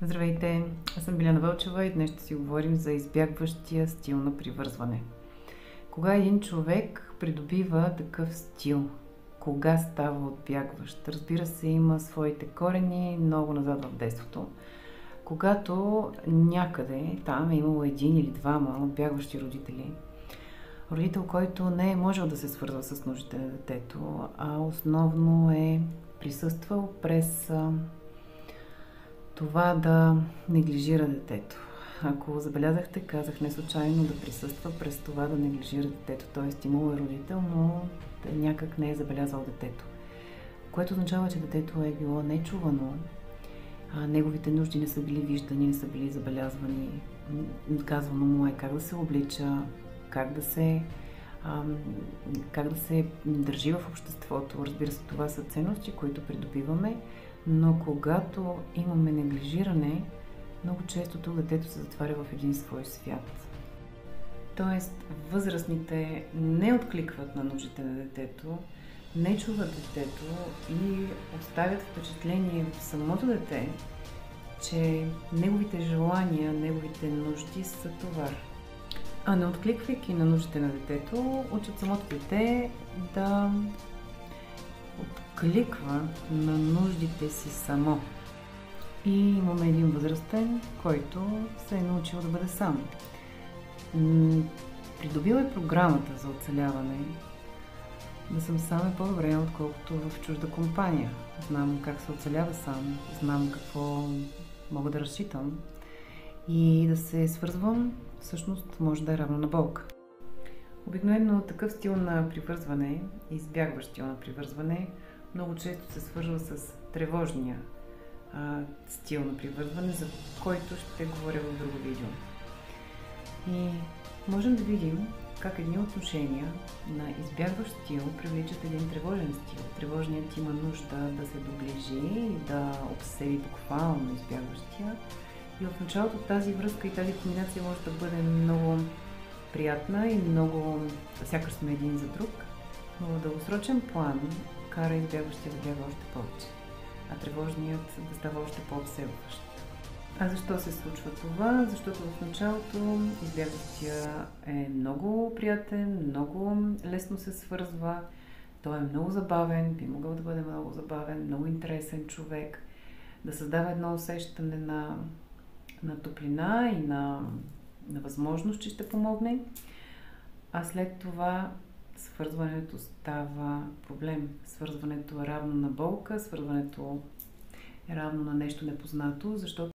Здравейте, аз съм Биляна Вълчева и днес ще си говорим за избягващия стил на привързване. Кога един човек придобива такъв стил? Кога става отбягващ? Разбира се, има своите корени много назад в детството. Когато някъде там е имало един или двама отбягващи родители, родител, който не е можел да се свързва с нуждите на детето, а основно е присъствал през това да неглижира детето. Ако забелязахте, казах не случайно да присъства през това да неглижира детето, т.е. имало е родител, но някак не е забелязал детето. Което означава, че детето е било нечувано, неговите нужди не са били виждани, не са били забелязвани. Казвано му е как да се облича, как да се държи в обществото. Разбира се, това са ценности, които придобиваме, но когато имаме неглижиране, много често тук детето се затваря в един свой свят. Тоест, възрастните не откликват на нуждите на детето, не чуват детето и оставят впечатление в самото дете, че неговите желания, неговите нужди са товар. А не откликвайки на нуждите на детето, учат самото дете да откликва на нуждите си само. И имаме един възрастен, който се е научил да бъде сам. Придобил е програмата за оцеляване. Да съм сам е по-добре, отколкото в чужда компания. Знам как се оцелява сам, знам какво мога да разчитам. И да се свързвам, всъщност, може да е равно на болка. Обикновено такъв стил на привързване, избягващ стил на привързване, много често се свързва с тревожния стил на привързване, за който ще говоря в друго видео. И можем да видим как едни отношения на избягващ стил привличат един тревожен стил. Тревожният има нужда да се доближи и да обсеби буквално избягващия. И в началото тази връзка и тази комбинация може да бъде много приятна и много сякаш сме един за друг, но в дългосрочен план кара избягващия да бяга още повече, а тревожният да става още по-обсебващ. А защо се случва това? Защото в началото избягващия е много приятен, много лесно се свързва, той е много забавен, би могъл да бъде много забавен, много интересен човек, да създава едно усещане на топлина и на възможност, че ще помогне, а след това свързването става проблем. Свързването е равно на болка, свързването е равно на нещо непознато, защото